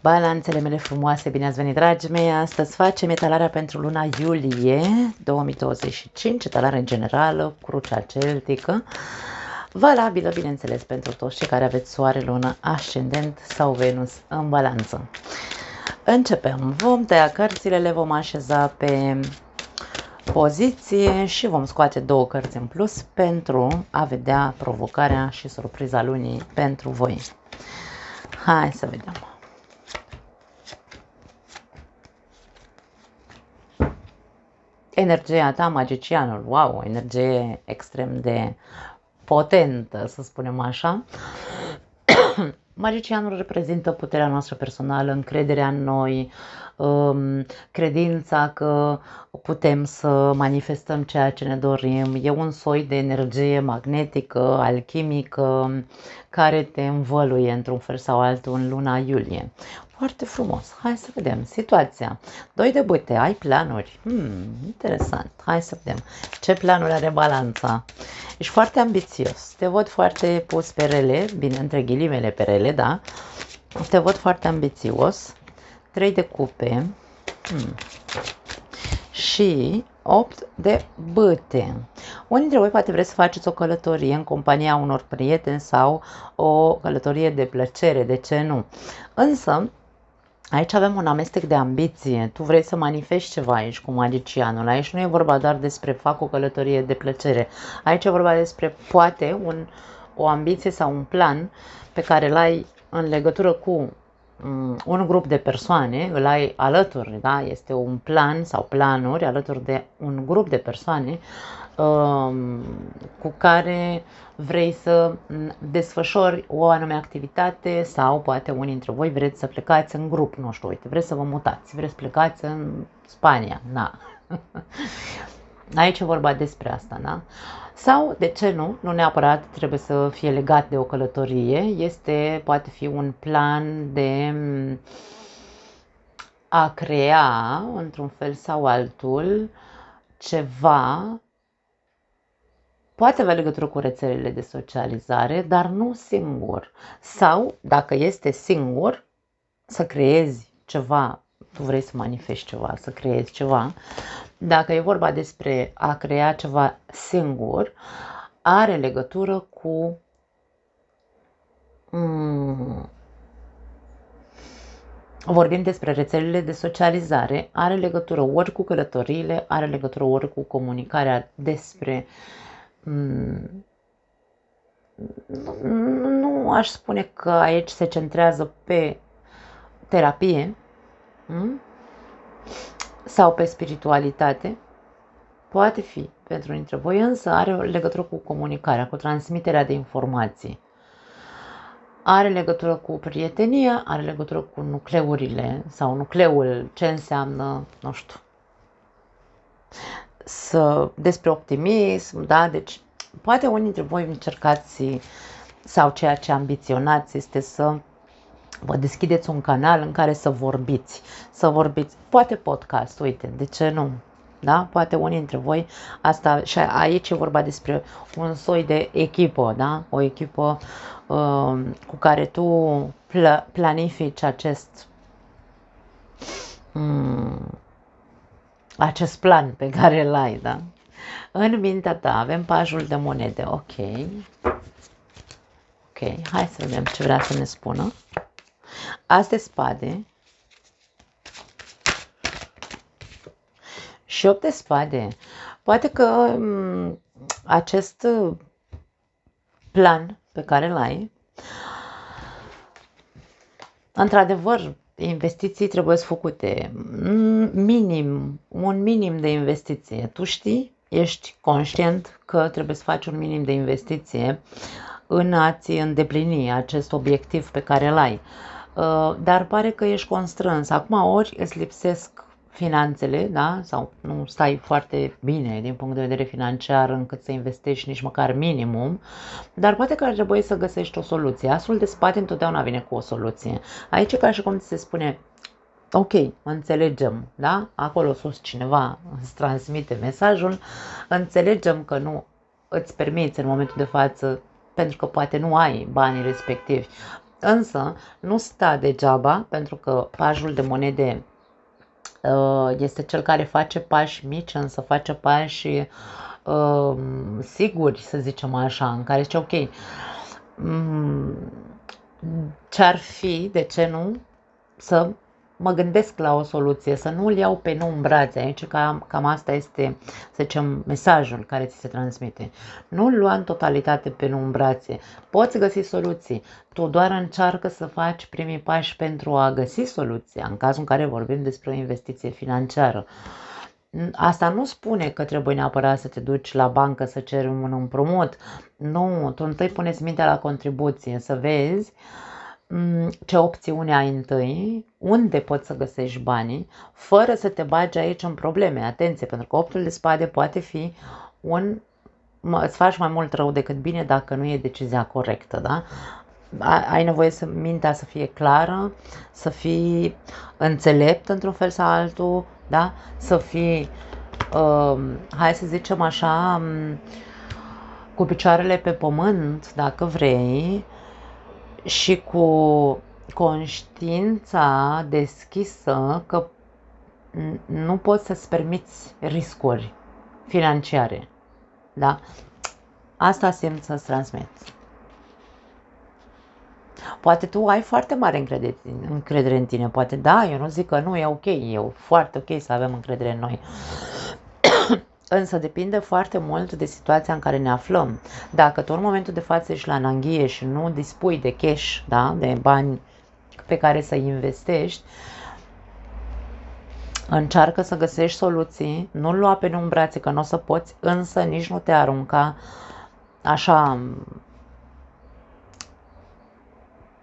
Balanțele mele frumoase, bine ați venit, dragii mei! Astăzi facem etalarea pentru luna iulie 2025, etalare în generală, crucea celtică, valabilă, bineînțeles, pentru toți cei care aveți soare, lună, ascendent sau Venus în balanță. Începem. Vom tăia cărțile, le vom așeza pe poziție și vom scoate două cărți în plus pentru a vedea provocarea și surpriza lunii pentru voi. Hai să vedem. Energia ta, magicianul, wow, o energie extrem de potentă, să spunem așa. Magicianul reprezintă puterea noastră personală, încrederea în noi, credința că putem să manifestăm ceea ce ne dorim. E un soi de energie magnetică, alchimică, care te învăluie într-un fel sau altul în luna iulie. Foarte frumos. Hai să vedem situația. 2 de bâte, ai planuri. Interesant. Hai să vedem. Ce planuri are balanța? Ești foarte ambițios. Te văd foarte pus pe rele, bine, între ghilimele pe rele, da? Te văd foarte ambițios. 3 de cupe. Și 8 de bâte. Unii dintre voi poate vreți să faceți o călătorie în compania unor prieteni sau o călătorie de plăcere, de ce nu? Însă, aici avem un amestec de ambiție. Tu vrei să manifesti ceva aici cu magicianul. Aici nu e vorba doar despre fac o călătorie de plăcere. Aici e vorba despre poate o ambiție sau un plan pe care îl ai în legătură cu un grup de persoane, îl ai alături, da? Este un plan sau planuri alături de un grup de persoane cu care vrei să desfășori o anume activitate sau poate unii dintre voi vreți să plecați în grup, nu știu, uite, vreți să vă mutați, vreți să plecați în Spania, na. Aici e vorba despre asta, da? Sau, de ce nu, nu neapărat trebuie să fie legat de o călătorie, poate fi un plan de a crea, într-un fel sau altul, ceva, poate avea legătură cu rețelele de socializare, dar nu singur. Sau, dacă este singur, să creezi ceva, tu vrei să manifesti ceva, să creezi ceva. Dacă e vorba despre a crea ceva singur, are legătură cu vorbim despre rețelele de socializare, are legătură ori cu călătoriile, are legătură ori cu comunicarea despre nu aș spune că aici se centrează pe terapie sau pe spiritualitate, poate fi pentru unii dintre voi, însă are legătură cu comunicarea, cu transmiterea de informații. Are legătură cu prietenia, are legătură cu nucleurile sau nucleul, ce înseamnă, nu știu, despre optimism, da? Deci poate unii dintre voi încercați sau ceea ce ambiționați este să vă deschideți un canal în care să vorbiți, poate podcast, uite, de ce nu? Da? Poate unii dintre voi, asta, și aici e vorba despre un soi de echipă, da? O echipă cu care tu planifici acest plan pe care îl ai, da? În mintea ta avem pajul de monede, ok, hai să vedem ce vrea să ne spună. As de spade și 8 de spade. Poate că acest plan pe care îl ai, într-adevăr, investiții trebuie făcute, un minim de investiție. Tu știi, ești conștient că trebuie să faci un minim de investiție în a-ți îndeplini acest obiectiv pe care îl ai. Dar pare că ești constrâns. Acum ori îți lipsesc finanțele, da? Sau nu stai foarte bine din punct de vedere financiar încât să investești nici măcar minimum, dar poate că ar trebui să găsești o soluție. Asul de spate întotdeauna vine cu o soluție. Aici e ca și cum ți se spune, ok, înțelegem, da? Acolo sus cineva îți transmite mesajul, înțelegem că nu îți permiți în momentul de față, pentru că poate nu ai banii respectivi. Însă nu sta degeaba, pentru că pajul de monede este cel care face pași mici, însă face pași siguri, să zicem așa, în care zice ok, ce-ar fi, de ce nu, să mă gândesc la o soluție, să nu îl iau pe nu în brațe. Aici cam asta este, să zicem, mesajul care ți se transmite. Nu îl lua în totalitate pe nu în brațe. Poți găsi soluții. Tu doar încearcă să faci primii pași pentru a găsi soluția, în cazul în care vorbim despre o investiție financiară. Asta nu spune că trebuie neapărat să te duci la bancă să ceri un împrumut. Nu, tu întâi puneți mintea la contribuție, să vezi ce opțiune ai întâi, unde poți să găsești banii, fără să te bagi aici în probleme. Atenție, pentru că optul de spade poate fi îți faci mai mult rău decât bine dacă nu e decizia corectă, da? Ai nevoie să mintea să fie clară, să fii înțelept într-un fel sau altul, da? Să fii, hai să zicem așa, cu picioarele pe pământ, dacă vrei, și cu conștiința deschisă că nu poți să-ți permiți riscuri financiare. Da? Asta simt să-ți transmit. Poate tu ai foarte mare încredere în tine. Poate da, eu nu zic că nu, e ok, e foarte ok să avem încredere în noi. Însă depinde foarte mult de situația în care ne aflăm. Dacă tu în momentul de față ești la ananghie și nu dispui de cash, da, de bani pe care să investești, încearcă să găsești soluții, nu-l lua pe în brațe că nu o să poți, însă nici nu te arunca așa,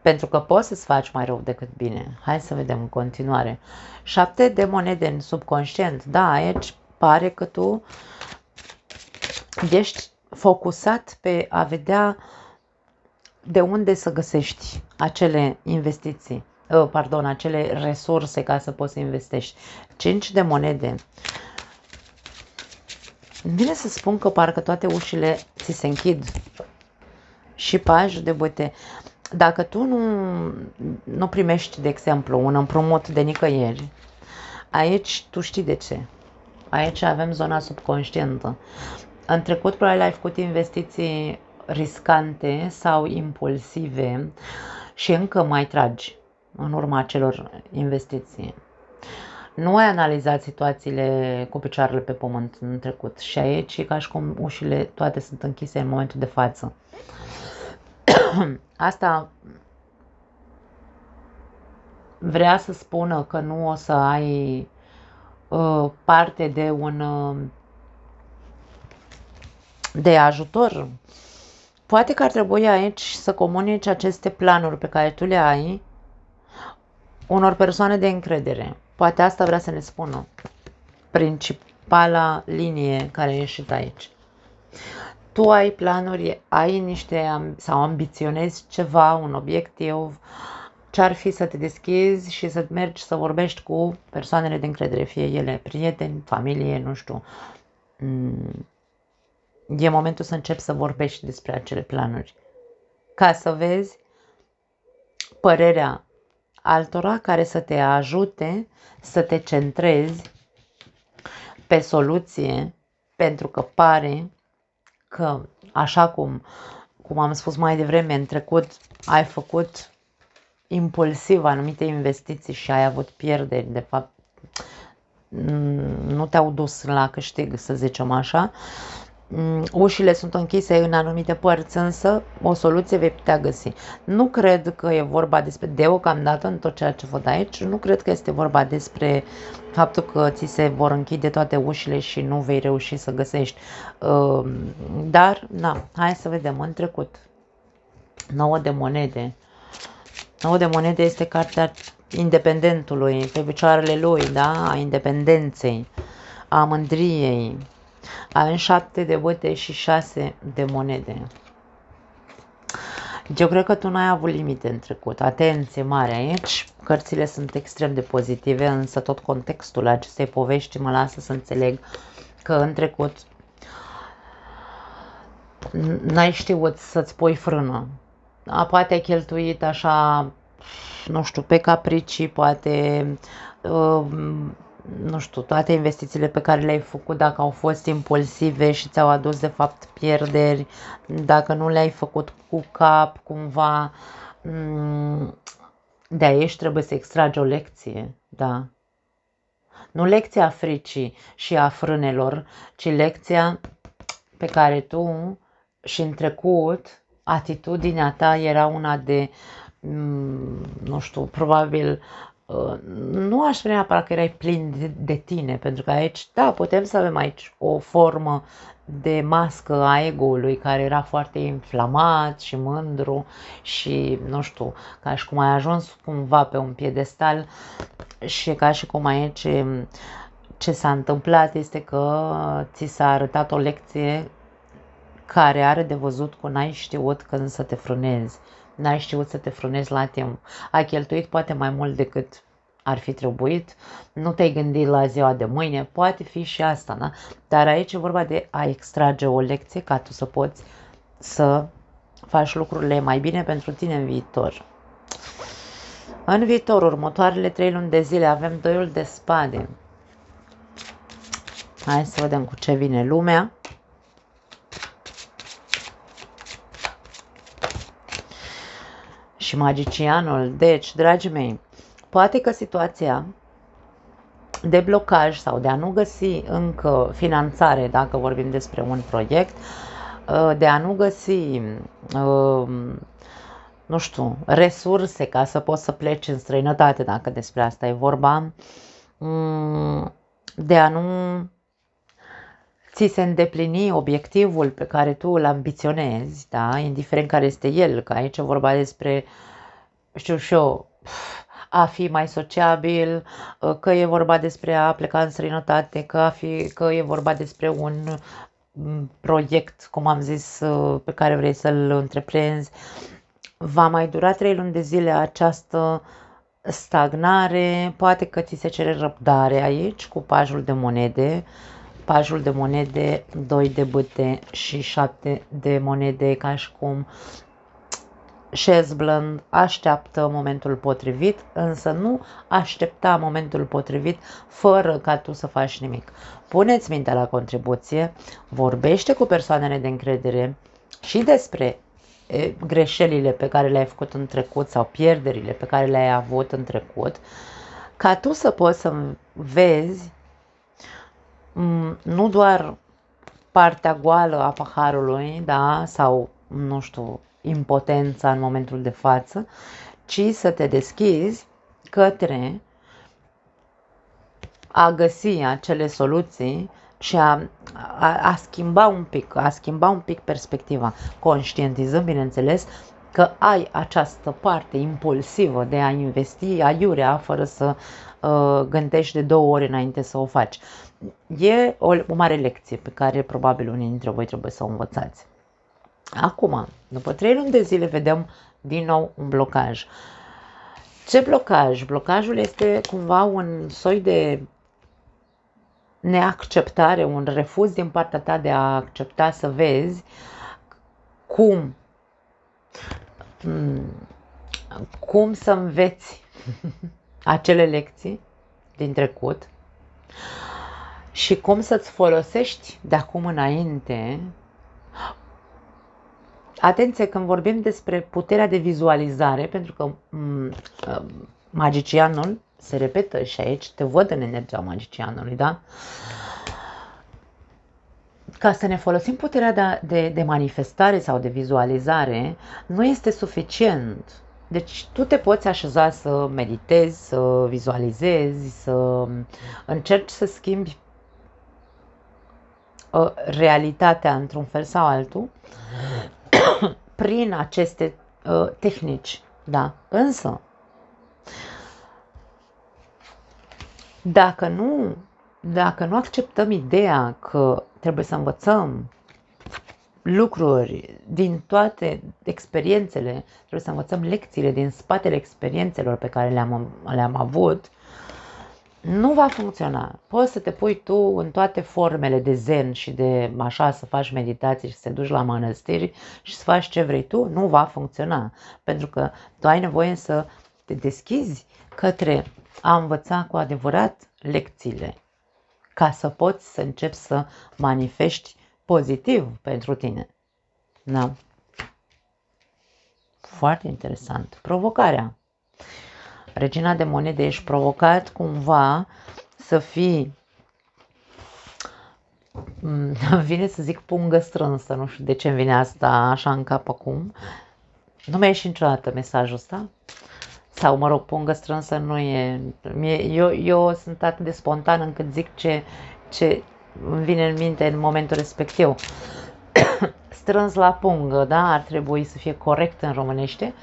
pentru că poți să-ți faci mai rău decât bine. Hai să vedem în continuare. 7 de monede în subconștient. Da, aici pare că tu ești focusat pe a vedea de unde să găsești acele investiții, acele resurse ca să poți să investești. 5 de monede. Vine să spun că parcă toate ușile ți se închid. Și paj de băte. Dacă tu nu primești, de exemplu, un împrumut de nicăieri, aici tu știi de ce. Aici avem zona subconștientă. În trecut probabil ai făcut investiții riscante sau impulsive și încă mai tragi în urma acelor investiții. Nu ai analizat situațiile cu picioarele pe pământ în trecut și aici e ca și cum ușile toate sunt închise în momentul de față. Asta vrea să spună că nu o să ai parte de ajutor. Poate că ar trebui aici să comunici aceste planuri pe care tu le ai unor persoane de încredere. Poate asta vrea să ne spună principala linie care a ieșit aici. Tu ai planuri, ai sau ambiționezi ceva, un obiectiv, ce-ar fi să te deschizi și să mergi să vorbești cu persoanele de încredere, fie ele prieteni, familie, nu știu. E momentul să începi să vorbești despre acele planuri, ca să vezi părerea altora care să te ajute să te centrezi pe soluție, pentru că pare că, așa cum am spus mai devreme, în trecut ai făcut impulsiv anumite investiții și ai avut pierderi, de fapt nu te-au dus la câștig, să zicem așa. Ușile sunt închise în anumite părți, însă o soluție vei putea găsi. Nu cred că e vorba despre, deocamdată în tot ceea ce văd aici, nu cred că este vorba despre faptul că ți se vor închide toate ușile și nu vei reuși să găsești. Dar, hai să vedem în trecut. 9 de monede. 9 de monede este cartea independentului, pe picioarele lui, da? A independenței, a mândriei. Avem 7 de băte și 6 de monede. Eu cred că tu n-ai avut limite în trecut. Atenție mare aici. Cărțile sunt extrem de pozitive, însă tot contextul acestei povești mă lasă să înțeleg că în trecut n-ai știut să-ți pui frână. poate ai cheltuit așa, nu știu, pe capricii, poate, nu știu, toate investițiile pe care le-ai făcut, dacă au fost impulsive și ți-au adus de fapt pierderi, dacă nu le-ai făcut cu cap, cumva, de aici trebuie să extragi o lecție, da. Nu lecția fricii și a frânelor, ci lecția pe care tu și în trecut atitudinea ta era una de, nu știu, probabil, nu aș vrea neapărat că erai plin de tine, pentru că aici, da, putem să avem aici o formă de mască a ego-ului care era foarte inflamat și mândru și, nu știu, ca și cum ai ajuns cumva pe un piedestal și ca și cum aici ce s-a întâmplat este că ți s-a arătat o lecție care are de văzut cu n-ai știut când să te frânezi, n-ai știut să te frânezi la timp. Ai cheltuit poate mai mult decât ar fi trebuit, nu te-ai gândit la ziua de mâine, poate fi și asta, da? Dar aici e vorba de a extrage o lecție ca tu să poți să faci lucrurile mai bine pentru tine în viitor. În viitor, următoarele 3 luni de zile, avem doiul de spade. Hai să vedem cu ce vine lumea. Și magicianul. Deci, dragii mei, poate că situația de blocaj sau de a nu găsi încă finanțare, dacă vorbim despre un proiect, de a nu găsi, nu știu, resurse ca să poți să pleci în străinătate, dacă despre asta e vorba, de a nu ți se îndeplini obiectivul pe care tu îl ambiționezi, da? Indiferent care este el, că aici e vorba despre, știu și eu, a fi mai sociabil, că e vorba despre a pleca în străinătate, că e vorba despre un proiect, cum am zis, pe care vrei să-l întreprinzi. Va mai dura 3 luni de zile această stagnare, poate că ți se cere răbdare aici cu pajul de monede, pajul de monede, 2 de bâte și 7 de monede, ca și cum șezblând, așteaptă momentul potrivit, însă nu aștepta momentul potrivit fără ca tu să faci nimic. Puneți mintea la contribuție, vorbește cu persoanele de încredere și despre greșelile pe care le-ai făcut în trecut sau pierderile pe care le-ai avut în trecut, ca tu să poți să vezi nu doar partea goală a paharului, da, sau, nu știu, impotența în momentul de față, ci să te deschizi către a găsi acele soluții și a schimba un pic perspectiva, conștientizând, bineînțeles, că ai această parte impulsivă de a investi aiurea fără să gândești de 2 ori înainte să o faci. E o mare lecție pe care probabil unii dintre voi trebuie să o învățați. Acum, după 3 luni de zile, vedem din nou un blocaj. Ce blocaj? Blocajul este cumva un soi de neacceptare, un refuz din partea ta de a accepta să vezi cum să înveți acele lecții din trecut și cum să-ți folosești de acum înainte. Atenție când vorbim despre puterea de vizualizare, pentru că magicianul se repetă și aici, te văd în energia magicianului, da? Ca să ne folosim puterea de manifestare sau de vizualizare, nu este suficient. Deci tu te poți așeza să meditezi, să vizualizezi, să încerci să schimbi realitatea într-un fel sau altul prin aceste tehnici, da? Însă, dacă nu acceptăm ideea că trebuie să învățăm lucruri din toate experiențele, trebuie să învățăm lecțiile din spatele experiențelor pe care le-am avut, nu va funcționa. Poți să te pui tu în toate formele de zen și de așa să faci meditații și să te duci la mănăstiri și să faci ce vrei tu, nu va funcționa. Pentru că tu ai nevoie să te deschizi către a învăța cu adevărat lecțiile, ca să poți să începi să manifesti pozitiv pentru tine. Da? Foarte interesant. Provocarea. Regina de monede, ești provocat cumva să fii, vine să zic pungă strânsă, nu știu de ce îmi vine asta așa în cap acum. Nu mi-a ieșit niciodată mesajul ăsta. Sau, mă rog, pungă strânsă nu e... Eu sunt atât de spontan încât zic ce îmi vine în minte în momentul respectiv. Strâns la pungă, da? Ar trebui să fie corect în românește.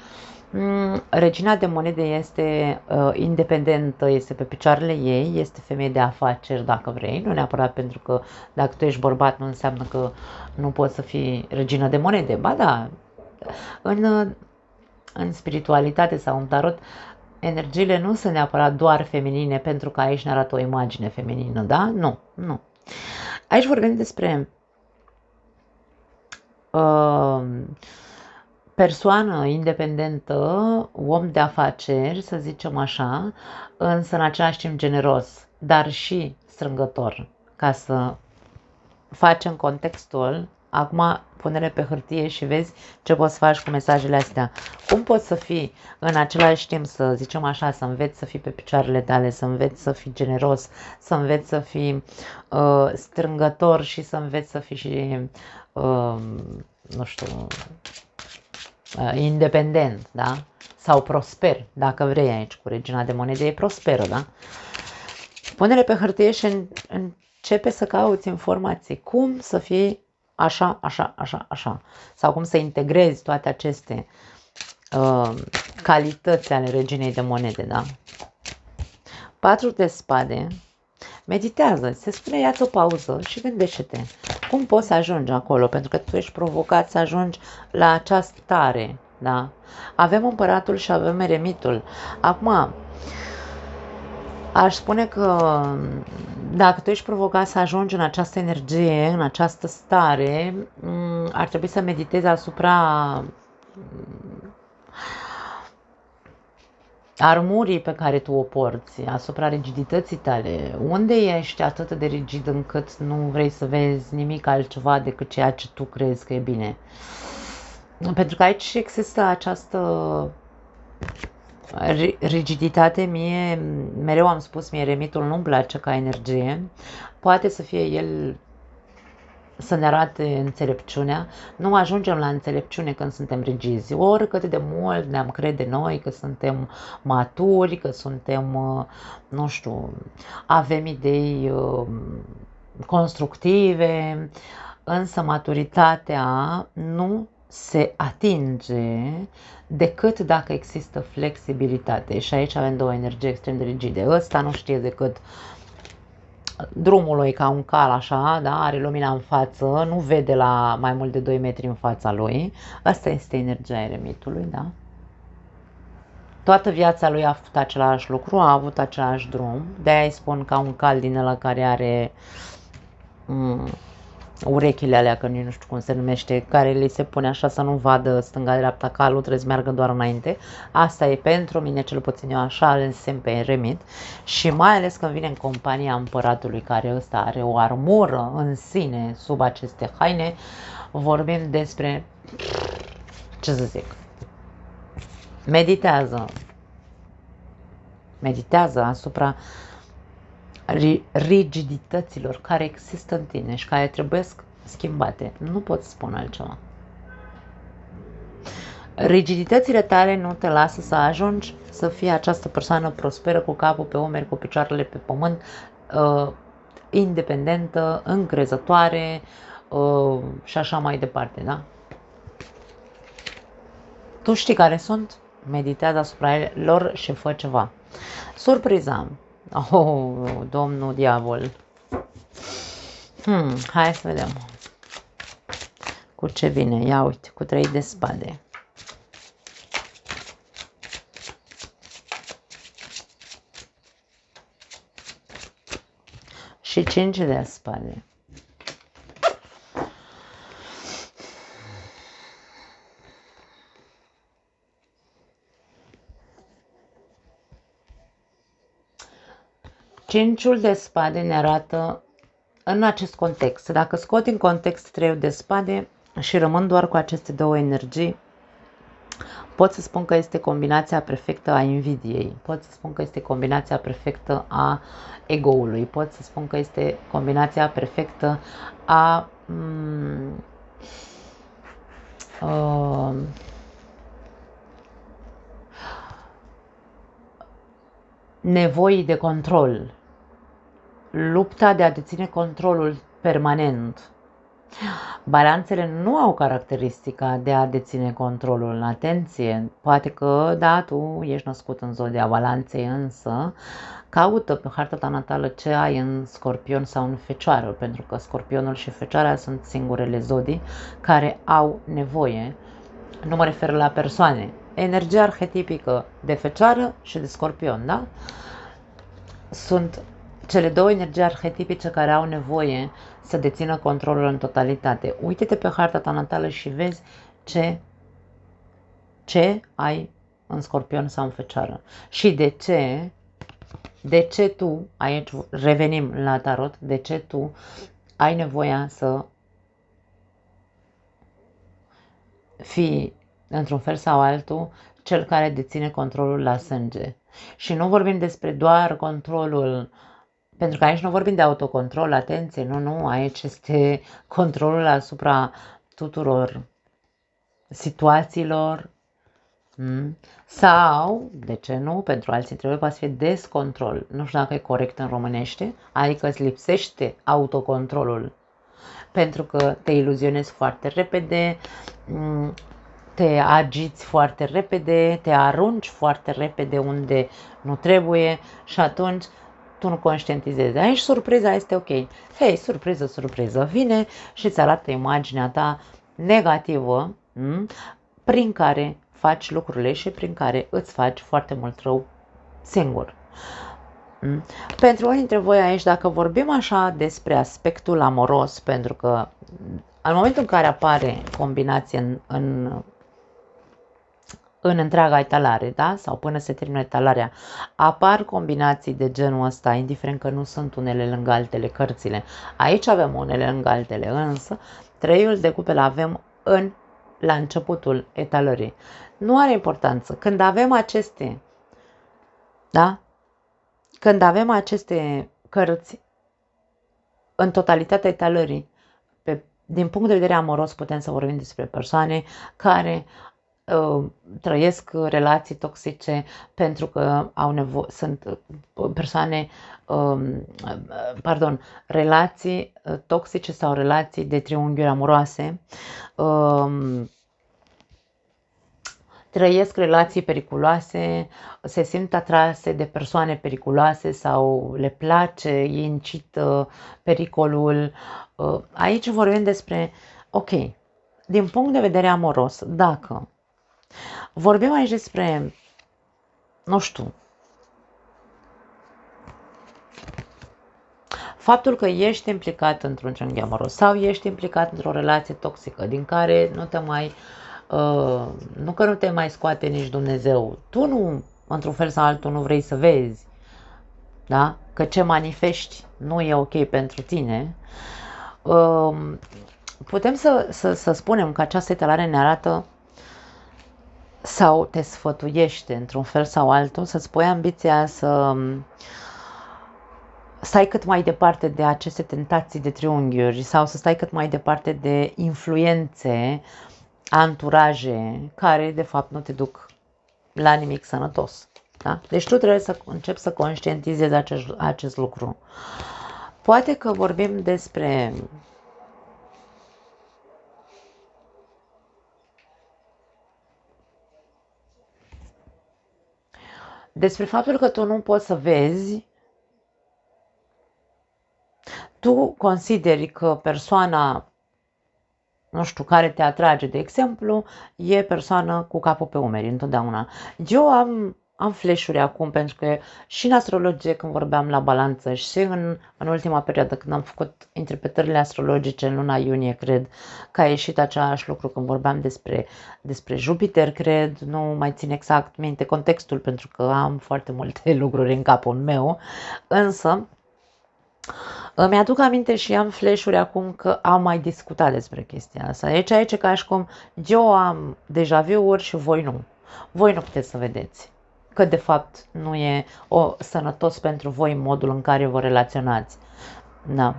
Regina de monede este independentă, este pe picioarele ei, este femeie de afaceri dacă vrei, nu neapărat pentru că dacă tu ești bărbat nu înseamnă că nu poți să fii regină de monede. Ba da, în spiritualitate sau în tarot, energiile nu sunt neapărat doar feminine pentru că aici ne arată o imagine feminină, da? Nu, nu. Aici vorbim despre persoană independentă, om de afaceri, să zicem așa, însă în același timp generos, dar și strângător, ca să facem contextul. Acum pune-le pe hârtie și vezi ce poți să faci cu mesajele astea. Cum poți să fii în același timp, să zicem așa, să înveți să fii pe picioarele tale, să înveți să fii generos, să înveți să fii strângător și să înveți să fii și, nu știu, independent, da? Sau prosper, dacă vrei aici, cu regina de monede e prosperă, da? Pune-le pe hârtie și începe să cauți informații. Cum să fii așa, așa, așa, așa. Sau cum să integrezi toate aceste calități ale reginei de monede, da? 4 de spade. Meditează, se spune, ia-ți o pauză și gândește-te. Cum poți să ajungi acolo? Pentru că tu ești provocat să ajungi la această stare, da? Avem împăratul și avem eremitul. Acum, aș spune că dacă tu ești provocat să ajungi în această energie, în această stare, ar trebui să meditezi asupra armurii pe care tu o porți, asupra rigidității tale. Unde ești atât de rigid încât nu vrei să vezi nimic altceva decât ceea ce tu crezi că e bine? Pentru că aici există această rigiditate. Mie, mereu am spus, mie eremitul nu-mi place ca energie. Poate să fie el să ne arate înțelepciunea. Nu ajungem la înțelepciune când suntem rigizi. Oricât de mult ne-am crede noi că suntem maturi, că suntem, nu știu, avem idei constructive, însă maturitatea nu se atinge decât dacă există flexibilitate. Și aici avem două energii extrem de rigide. Ăsta nu știe decât drumul lui ca un cal așa, da? Are lumina în față, nu vede la mai mult de 2 metri în fața lui. Asta este energia eremitului, da? Toată viața lui a făcut același lucru, a avut același drum. De-aia îi spun ca un cal din ăla care are urechile alea, că nu știu cum se numește, care li se pune așa să nu vadă stânga-dreapta calul, trebuie să meargă doar înainte. Asta e pentru mine, cel puțin eu așa îl însemn pe eremit. Și mai ales când vine în compania împăratului, care ăsta are o armură în sine sub aceste haine, vorbim despre, ce să zic, meditează asupra rigidităților care există în tine și care trebuie schimbate. Nu pot spune altceva. Rigiditățile tale nu te lasă să ajungi să fii această persoană prosperă, cu capul pe umeri, cu picioarele pe pământ, independentă, încrezătoare și așa mai departe, da? Tu știi care sunt? Meditează asupra lor și fă ceva. Surpriza. Oh, domnul diavol. Hai să vedem. Cu ce vine? Ia uite, cu 3 de spade. și 5 de spade. Cinciul de spade ne arată în acest context. Dacă scot în context 3 de spade și rămân doar cu aceste două energii, pot să spun că este combinația perfectă a invidiei, pot să spun că este combinația perfectă a ego-ului, pot să spun că este combinația perfectă a nevoii de control, lupta de a deține controlul permanent. Balanțele nu au caracteristica de a deține controlul. Atenție, poate că, da, tu ești născut în zodia Balanței, însă caută pe harta ta natală ce ai în Scorpion sau în Fecioară, pentru că Scorpionul și Fecioara sunt singurele zodii care au nevoie, nu mă refer la persoane, energia arhetipică de Fecioară și de Scorpion, da? Sunt cele două energii arhetipice care au nevoie să dețină controlul în totalitate. Uite-te pe harta ta natală și vezi ce ai în Scorpion sau în Fecioară. Și de ce tu, aici revenim la tarot, de ce tu ai nevoia să fii, într-un fel sau altul, cel care deține controlul la sânge. Și nu vorbim despre doar controlul, pentru că aici nu vorbim de autocontrol, atenție, nu, aici este controlul asupra tuturor situațiilor, sau, de ce nu, pentru alții poate să fie descontrol, nu știu dacă e corect în românește, adică îți lipsește autocontrolul, pentru că te iluzionezi foarte repede, te agiți foarte repede, te arunci foarte repede unde nu trebuie și atunci tu nu conștientizezi. Aici surpriza este ok. Hei, surpriză, vine și îți arată imaginea ta negativă prin care faci lucrurile și prin care îți faci foarte mult rău singur. Pentru unii dintre voi aici, dacă vorbim așa despre aspectul amoros, pentru că în momentul în care apare combinație în întreaga etalare, da? Sau până se termină etalarea, apar combinații de genul ăsta, indiferent că nu sunt unele lângă altele cărțile. Aici avem unele lângă altele, însă treiul de cupele avem la începutul etalării. Nu are importanță. Când avem aceste, da? Când avem aceste cărți în totalitatea etalării, din punct de vedere amoros putem să vorbim despre persoane care trăiesc relații toxice pentru că au nevoie, sunt persoane, relații toxice sau relații de triunghiuri amoroase, trăiesc relații periculoase, se simt atrase de persoane periculoase sau le place, ei incit pericolul. Aici vorbim despre, ok, din punct de vedere amoros, dacă vorbim aici despre, nu știu, faptul că ești implicat într-un triunghi amoros sau ești implicat într-o relație toxică din care nu te mai, nu că nu te mai scoate nici Dumnezeu, tu nu, într-un fel sau altul, nu vrei să vezi, da? Că ce manifesti nu e ok pentru tine, putem să spunem că această etalare ne arată sau te sfătuiește într-un fel sau altul să-ți pui ambiția să stai cât mai departe de aceste tentații de triunghiuri sau să stai cât mai departe de influențe, anturaje care de fapt nu te duc la nimic sănătos. Da? Deci tu trebuie să începi să conștientizezi acest lucru. Poate că vorbim despre faptul că tu nu poți să vezi, tu consideri că persoana, nu știu, care te atrage, de exemplu, e persoană cu capul pe umeri întotdeauna. Eu am am flash-uri acum, pentru că și în astrologie când vorbeam la balanță și în ultima perioadă când am făcut interpretările astrologice în luna iunie, cred că a ieșit același lucru când vorbeam despre Jupiter, cred, nu mai țin exact minte contextul pentru că am foarte multe lucruri în capul meu, însă îmi aduc aminte și am flash-uri acum că am mai discutat despre chestia asta. Aici ca și cum eu am deja vu-uri și voi nu. Voi nu puteți să vedeți că de fapt nu e sănătos pentru voi modul în care vă relaționați. Da.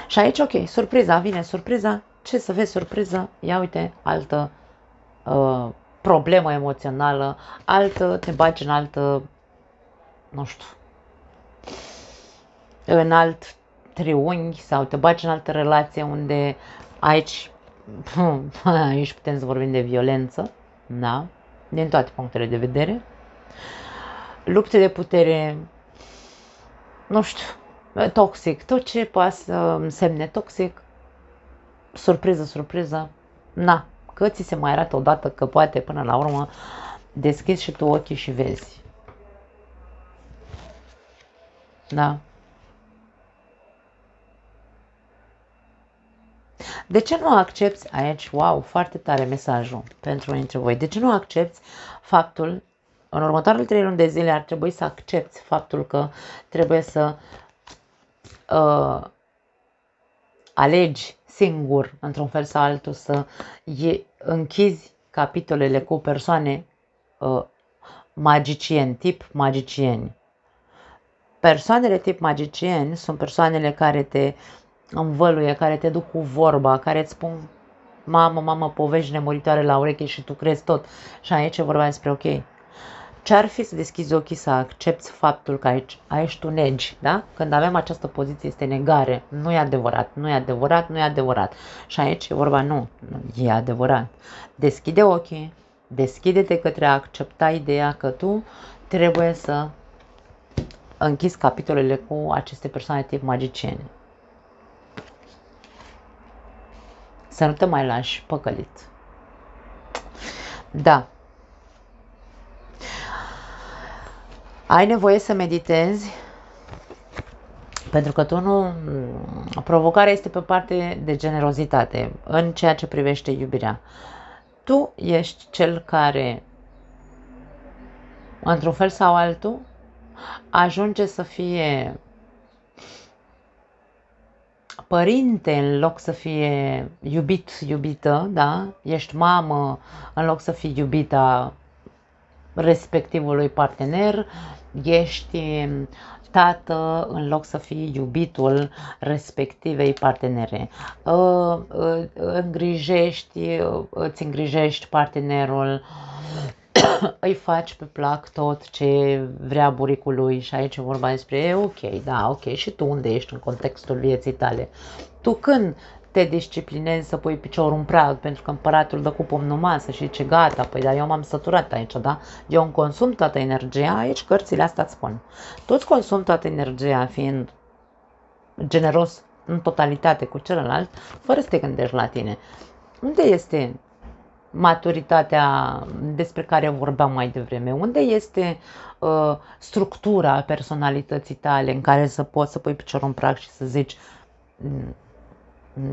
Și aici, ok, surpriza, vine surpriza. Ce să vezi surpriză? Ia uite, altă problemă emoțională, te bagi în altă, nu știu, în alt triunghi sau te bagi în altă relație unde aici putem să vorbim de violență, da? Din toate punctele de vedere. Lupte de putere, nu știu, toxic, tot ce poate să însemne toxic, surpriză, na, că ți se mai arată odată că poate până la urmă deschizi și tu ochii și vezi. Da? De ce nu accepti aici, wow, foarte tare mesajul pentru unii dintre voi, de ce nu accepti faptul, în următoarele 3 luni de zile ar trebui să accepti faptul că trebuie să alegi singur, într-un fel sau altul, să închizi capitolele cu persoane magicieni, tip magicieni. Persoanele tip magicieni sunt persoanele care te învăluie, care te duc cu vorba, care îți spun mamă, povești nemuritoare la ureche și tu crezi tot. Și aici e vorba despre ok. Ce-ar fi să deschizi ochii să accepti faptul că aici tu negi, da? Când avem această poziție este negare, nu e adevărat. Și aici e vorba, nu e adevărat. Deschide ochii, deschide-te către a accepta ideea că tu trebuie să închizi capitolele cu aceste persoane tip magicieni. Să nu te mai lași păcălit. Da. Ai nevoie să meditezi, pentru că tu nu... Provocarea este pe parte de generozitate în ceea ce privește iubirea. Tu ești cel care, într-un fel sau altul, ajunge să fie părinte în loc să fie iubită, da? Ești mamă în loc să fii iubita respectivului partener, ești tată în loc să fii iubitul respectivei partenere. Îți îngrijești partenerul, îi faci pe plac tot ce vrea buricul lui și aici e vorba despre ok, da, ok, și tu unde ești în contextul vieții tale? Tu când te disciplinezi să pui piciorul în prag pentru că împăratul dă cu pumnul masă și zice gata, păi dar eu m-am săturat aici, da? Eu îmi consum toată energia, aici cărțile astea îți spun. Tu îți consumi toată energia fiind generos în totalitate cu celălalt, fără să te gândești la tine. Unde este maturitatea despre care vorbeam mai devreme? Unde este structura personalității tale în care să poți să pui piciorul în prag și să zici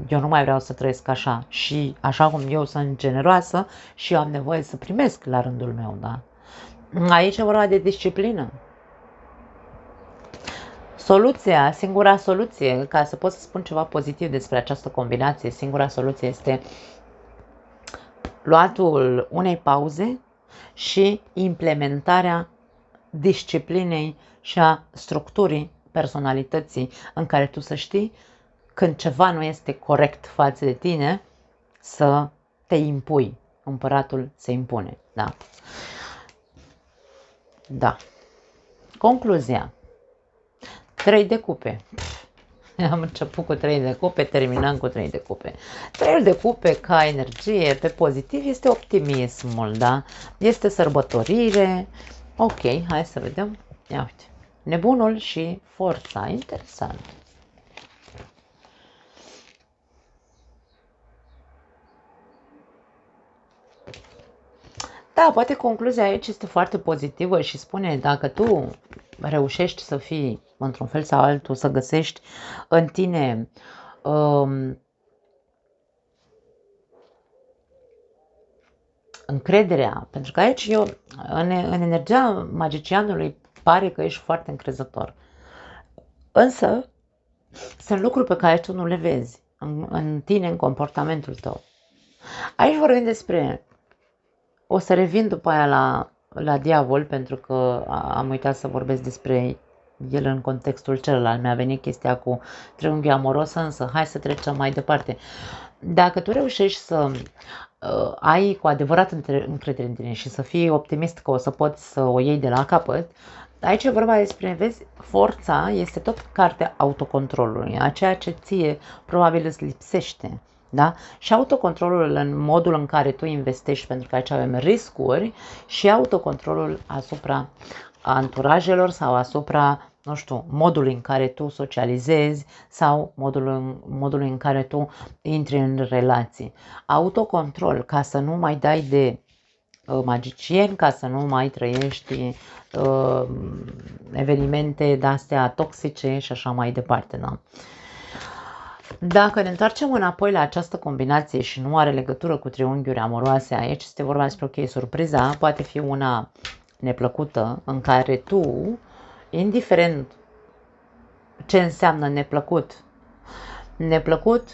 eu nu mai vreau să trăiesc așa și așa cum eu sunt generoasă și eu am nevoie să primesc la rândul meu, da? Aici e vorba de disciplină. Singura soluție, ca să pot să spun ceva pozitiv despre această combinație, singura soluție este luatul unei pauze și implementarea disciplinei și a structurii personalității în care tu să știi când ceva nu este corect față de tine, să te impui. Împăratul se impune. Da. Da. Concluzia. 3 de cupe. Am început cu 3 de cupe, terminăm cu 3 de cupe. 3 de cupe ca energie pe pozitiv este optimismul, da? Este sărbătorire. Ok, hai să vedem. Ia uite. Nebunul și forța. Interesant. Da, poate concluzia aici este foarte pozitivă și spune dacă tu reușești să fii într-un fel sau altul, să găsești în tine încrederea, pentru că aici eu, în energia magicianului pare că ești foarte încrezător. Însă sunt lucruri pe care tu nu le vezi în tine, în comportamentul tău. Aici vorbim despre, o să revin după aia la diavol, pentru că am uitat să vorbesc despre el în contextul celălalt. Mi-a venit chestia cu triunghiul amoros, însă hai să trecem mai departe. Dacă tu reușești să ai cu adevărat încredere în tine și să fii optimist că o să poți să o iei de la capăt, aici e vorba despre, vezi, forța este tot cartea autocontrolului, a ceea ce ție probabil îți lipsește. Da? Și autocontrolul în modul în care tu investești, pentru că aici avem riscuri, și autocontrolul asupra anturajelor sau asupra, nu știu, modului în care tu socializezi sau modului în care tu intri în relații. Autocontrol, ca să nu mai dai de magicieni, ca să nu mai trăiești evenimente de-astea toxice și așa mai departe. Da? Dacă ne întoarcem înapoi la această combinație și nu are legătură cu triunghiuri amoroase, aici este vorba despre, ok, surpriza poate fi una neplăcută în care tu, indiferent ce înseamnă neplăcut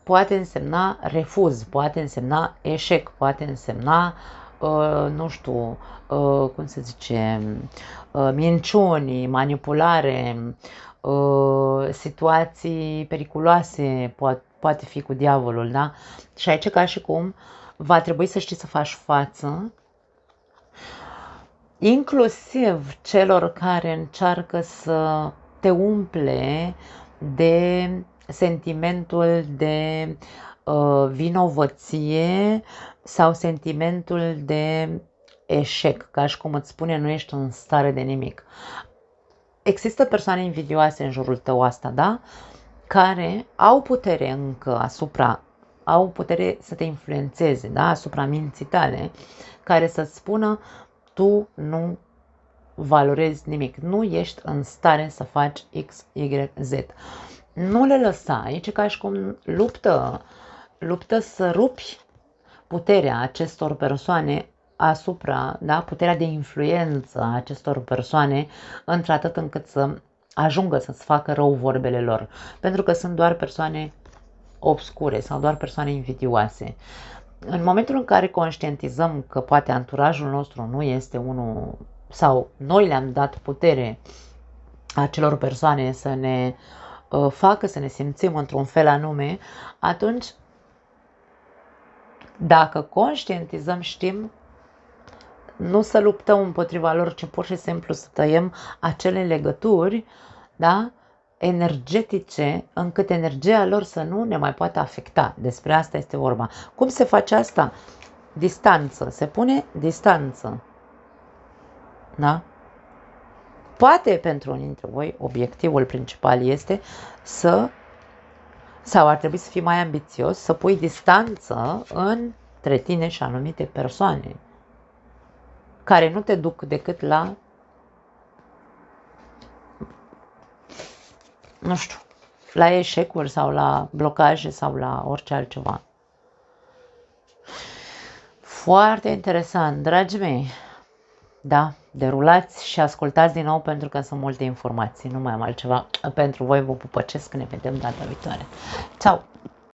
poate însemna refuz, poate însemna eșec, poate însemna, nu știu, cum se zice, minciuni, manipulare, situații periculoase, poate fi cu diavolul, da? Și aici ca și cum va trebui să știi să faci față, inclusiv celor care încearcă să te umple de sentimentul de vinovăție sau sentimentul de eșec, ca și cum îți spune nu ești în stare de nimic. Există persoane invidioase în jurul tău, asta, da? Care au putere încă au putere să te influențeze, da? Asupra minții tale, care să-ți spună tu nu valorezi nimic, nu ești în stare să faci X, Y, Z. Nu le lăsa, aici ca și cum luptă să rupi puterea acestor persoane asupra, da, puterea de influență a acestor persoane într-atât încât să ajungă să-ți facă rău vorbele lor, pentru că sunt doar persoane obscure sau doar persoane invidioase. În momentul în care conștientizăm că poate anturajul nostru nu este unul, sau noi le-am dat putere acelor persoane să ne facă să ne simțim într-un fel anume, atunci, dacă conștientizăm, știm nu să luptăm împotriva lor, ci pur și simplu să tăiem acele legături, da, energetice, încât energia lor să nu ne mai poată afecta. Despre asta este vorba. Cum se face asta? Distanță. Se pune distanță. Da? Poate pentru unii dintre voi obiectivul principal este sau ar trebui să fii mai ambițios, să pui distanță între tine și anumite persoane care nu te duc decât la, nu știu, la eșecuri sau la blocaje sau la orice altceva. Foarte interesant, dragii mei. Da, derulați și ascultați din nou pentru că sunt multe informații, nu mai am altceva pentru voi, vă pupăcesc, ne vedem data viitoare. Ciao!